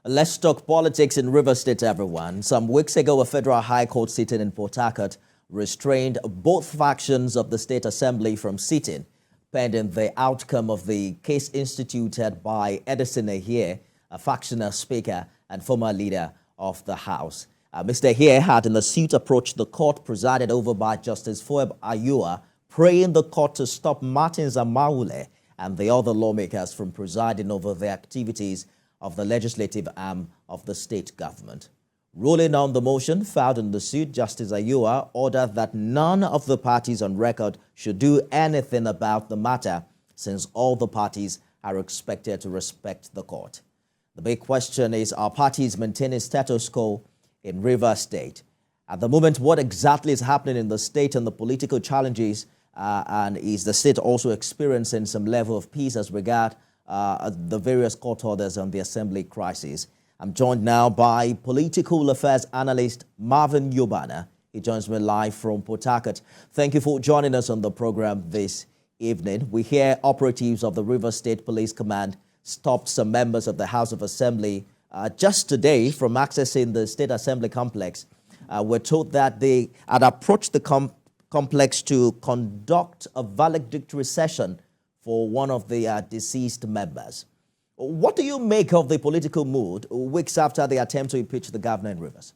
Let's talk politics in River State, everyone. Some weeks ago, a federal high court sitting in Port Harcourt restrained both factions of the State Assembly from sitting, pending the outcome of the case instituted by Edison Ehie, a factional speaker and former leader of the House. Mr. Ehie had in the suit approached the court presided over by Justice Foeb Ayua, praying the court to stop Martins Amaule and the other lawmakers from presiding over the activities of the legislative arm of the state government. Ruling on the motion filed in the suit, Justice Ayua ordered that none of the parties on record should do anything about the matter, since all the parties are expected to respect the court. The big question is, are parties maintaining status quo in River State? At the moment, what exactly is happening in the state and the political challenges, and is the state also experiencing some level of peace as regard the various court orders on the assembly crisis? I'm joined now by political affairs analyst Marvin Yobana. He joins me live from Port Harcourt. Thank you for joining us on the program this evening. We hear operatives of the River State Police Command stopped some members of the House of Assembly just today from accessing the State Assembly complex. We're told that they had approached the complex to conduct a valedictory session for one of the deceased members. What do you make of the political mood weeks after the attempt to impeach the governor in Rivers?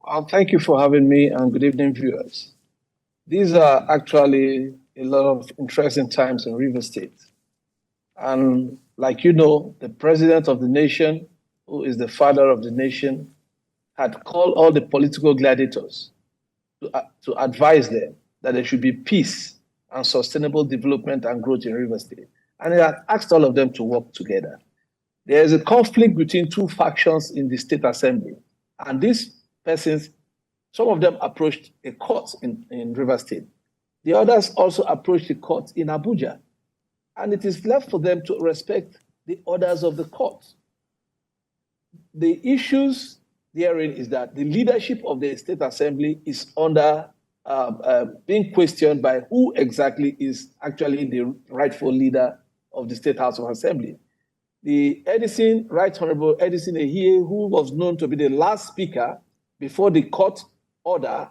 Well, thank you for having me, and good evening, viewers. These are actually a lot of interesting times in River State. And like you know, the president of the nation, who is the father of the nation, had called all the political gladiators to advise them that there should be peace and sustainable development and growth in River State. And he had asked all of them to work together. There is a conflict between two factions in the State Assembly. And these persons, some of them approached a court in River State. The others also approached the court in Abuja. And it is left for them to respect the orders of the court. The issues therein is that the leadership of the State Assembly is under being questioned by who exactly is actually the rightful leader of the State House of Assembly. The Right Honorable Edison Ehie, who was known to be the last speaker before the court order,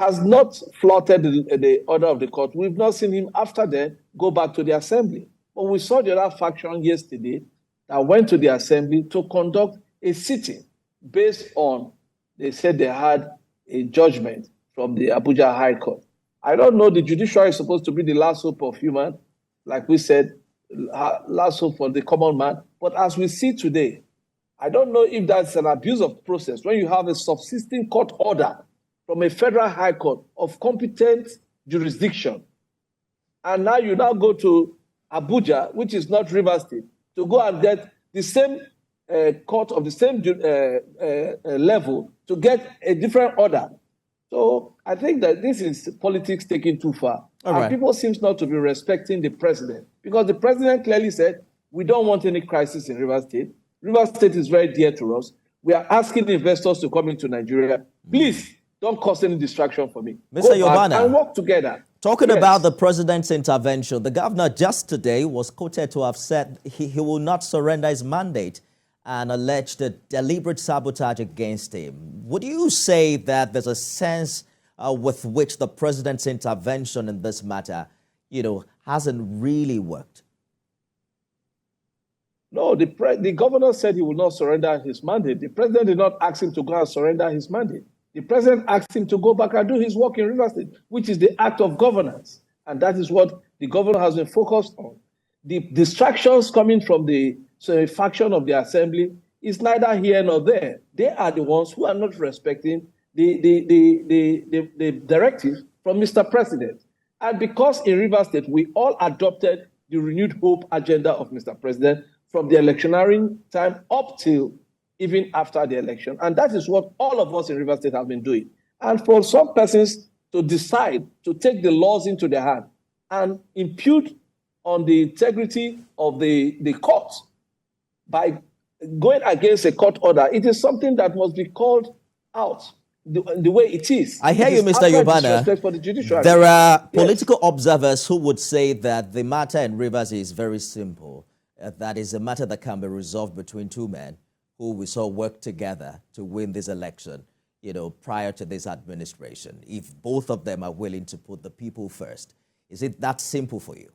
has not flouted the order of the court. We've not seen him after that go back to the assembly. But we saw the other faction yesterday that went to the assembly to conduct a sitting based on, they said they had a judgment from the Abuja High Court. I don't know, the judiciary is supposed to be the last hope of human, like we said, last hope for the common man. But as we see today, I don't know if that's an abuse of process when you have a subsisting court order from a federal high court of competent jurisdiction. And now you now go to Abuja, which is not River State, to go and get the same court of the same level to get a different order. So I think that this is politics taken too far. And people seem not to be respecting the president, because the president clearly said, we don't want any crisis in River State. River State is very dear to us. We are asking investors to come into Nigeria. Please don't cause any distraction for me. Mr. Yobana, and work together. Talking about the president's intervention, the governor just today was quoted to have said he will not surrender his mandate and alleged a deliberate sabotage against him. Would you say that there's a sense with which the president's intervention in this matter, hasn't really worked? No, the governor said he will not surrender his mandate. The president did not ask him to go and surrender his mandate. The president asked him to go back and do his work in River State, which is the act of governance. And that is what the governor has been focused on. The distractions coming from the faction of the assembly is neither here nor there. They are the ones who are not respecting the directive from Mr. President. And because in River State, we all adopted the renewed hope agenda of Mr. President from the electioneering time up till even after the election. And that is what all of us in River State have been doing. And for some persons to decide to take the laws into their hand and impute on the integrity of the court by going against a court order, it is something that must be called out the way it is. I hear you, Mr. Yobana. There are political observers who would say that the matter in Rivers is very simple. that is a matter that can be resolved between two men who we saw work together to win this election, prior to this administration. If both of them are willing to put the people first, is it that simple for you?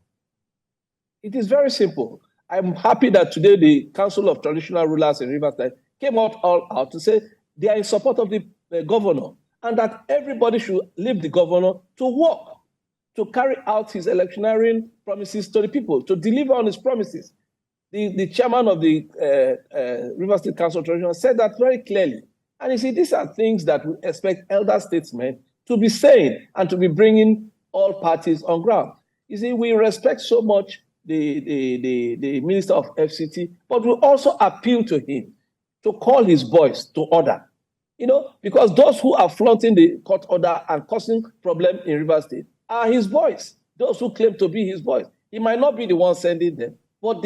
It is very simple. I'm happy that today the Council of Traditional Rulers in Rivers State came out all out to say they are in support of the governor and that everybody should leave the governor to work, to carry out his electioneering promises to the people, to deliver on his promises. The chairman of the Rivers State Council of Traditional said that very clearly. And you see, these are things that we expect elder statesmen to be saying and to be bringing all parties on ground. You see, we respect so much the Minister of FCT, but we also appeal to him to call his boys to order. Because those who are flaunting the court order and causing problem in Rivers State are his boys, those who claim to be his boys. He might not be the one sending them, but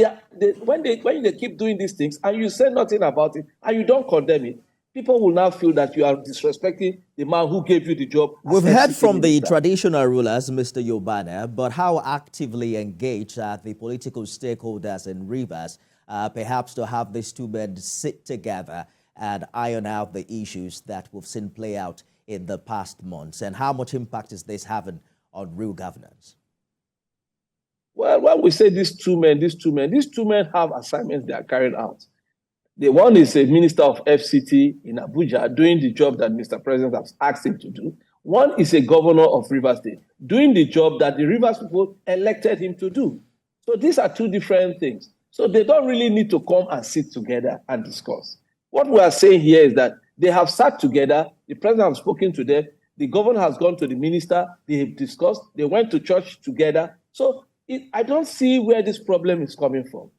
when they keep doing these things and you say nothing about it and you don't condemn it, people will now feel that you are disrespecting the man who gave you the job. We've heard from the traditional rulers, Mr. Yobana, but how actively engaged are the political stakeholders in Rivers, perhaps to have these two men sit together and iron out the issues that we've seen play out in the past months? And how much impact is this having on real governance? Well, when we say these two men have assignments they are carrying out. The one is a minister of FCT in Abuja doing the job that Mr. President has asked him to do. One is a governor of Rivers State doing the job that the Rivers people elected him to do. So these are two different things. So they don't really need to come and sit together and discuss. What we are saying here is that they have sat together, the president has spoken to them, the governor has gone to the minister, they have discussed, they went to church together. So I don't see where this problem is coming from.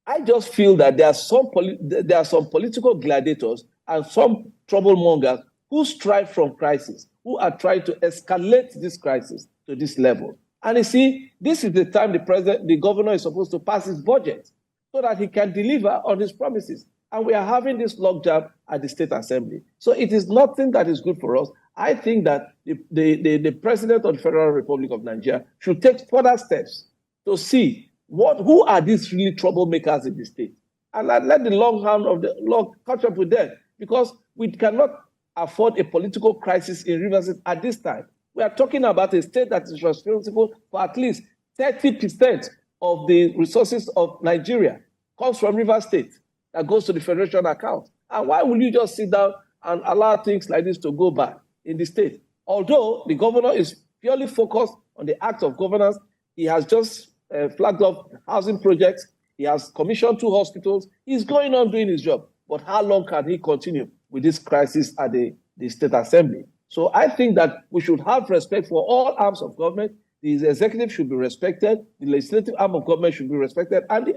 I just feel that there are some political gladiators and some troublemongers who strive from crisis, who are trying to escalate this crisis to this level. And you see, this is the time the governor is supposed to pass his budget so that he can deliver on his promises. And we are having this logjam at the State Assembly. So it is nothing that is good for us. I think that the President of the Federal Republic of Nigeria should take further steps to see who are these really troublemakers in the state? And let the long hand of the law catch up with them, because we cannot afford a political crisis in Rivers State at this time. We are talking about a state that is responsible for at least 30% of the resources of Nigeria comes from Rivers State that goes to the federation account. And why will you just sit down and allow things like this to go by in the state? Although the governor is purely focused on the act of governance, he has just flagged off housing projects. He has commissioned 2 hospitals. He's going on doing his job. But how long can he continue with this crisis at the State Assembly? So I think that we should have respect for all arms of government. The executive should be respected. The legislative arm of government should be respected. And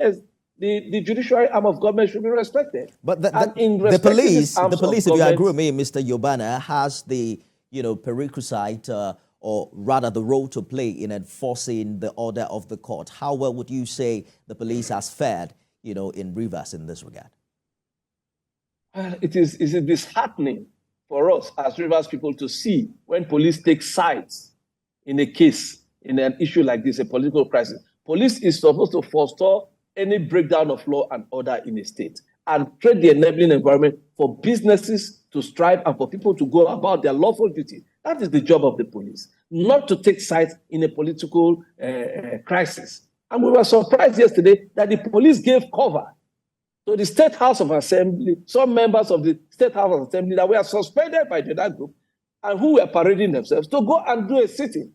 the judiciary arm of government should be respected. But the police, if you agree with me, Mr. Yobana, has the prerequisite or rather the role to play in enforcing the order of the court. How well would you say the police has fared, in Rivers in this regard? It is disheartening for us as Rivers people to see when police take sides in a case, in an issue like this, a political crisis. Police is supposed to forestall any breakdown of law and order in a state and create the enabling environment for businesses to strive and for people to go about their lawful duty. That is the job of the police, not to take sides in a political crisis. And we were surprised yesterday that the police gave cover to the State House of Assembly, some members of the State House of Assembly that were suspended by the other group and who were parading themselves to go and do a sitting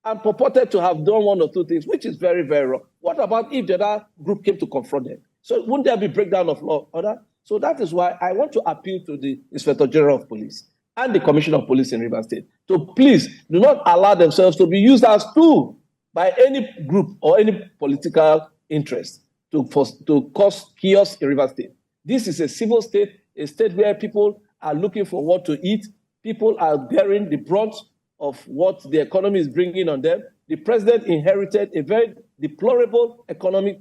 and purported to have done one or two things, which is very, very wrong. What about if the other group came to confront them? So wouldn't there be breakdown of law order? So that is why I want to appeal to the Inspector General of Police and the Commissioner of Police in Rivers State to please do not allow themselves to be used as tool by any group or any political interest to cause chaos in Rivers State. This is a civil state, a state where people are looking for what to eat. People are bearing the brunt of what the economy is bringing on them. The president inherited a very deplorable economic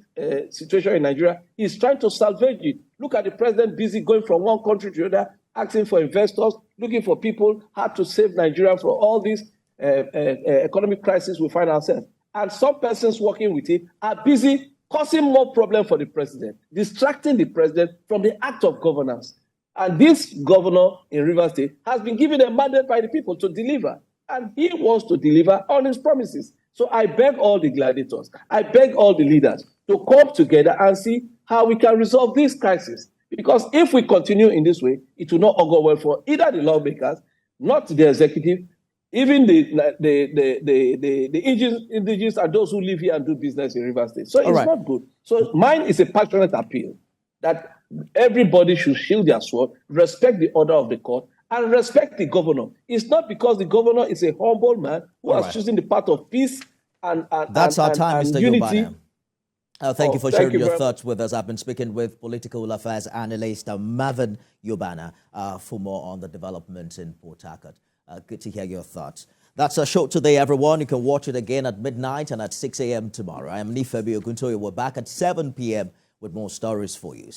situation in Nigeria. He's trying to salvage it. Look at the president busy going from one country to the other, asking for investors, looking for people, how to save Nigeria from all these economic crises we find ourselves. And some persons working with him are busy causing more problem for the president, distracting the president from the act of governance. And this governor in Rivers State has been given a mandate by the people to deliver, and he wants to deliver on his promises. So I beg all the gladiators, I beg all the leaders to come together and see how we can resolve this crisis. Because if we continue in this way, it will not augur well for either the lawmakers, not the executive, even the indigenous and those who live here and do business in Rivers State. So it's not good. So mine is a passionate appeal that everybody should shield their sword, respect the order of the court, and respect the governor. It's not because the governor is a humble man who has chosen the path of peace and that's our time, Mr. unity. Thank you for sharing your thoughts with us. I've been speaking with political affairs analyst Marvin Yobana for more on the developments in Port Harcourt. Good to hear your thoughts. That's our show today, everyone. You can watch it again at midnight and at 6 a.m. tomorrow. I am Nifebi Oguntoye. We're back at 7 p.m. with more stories for you.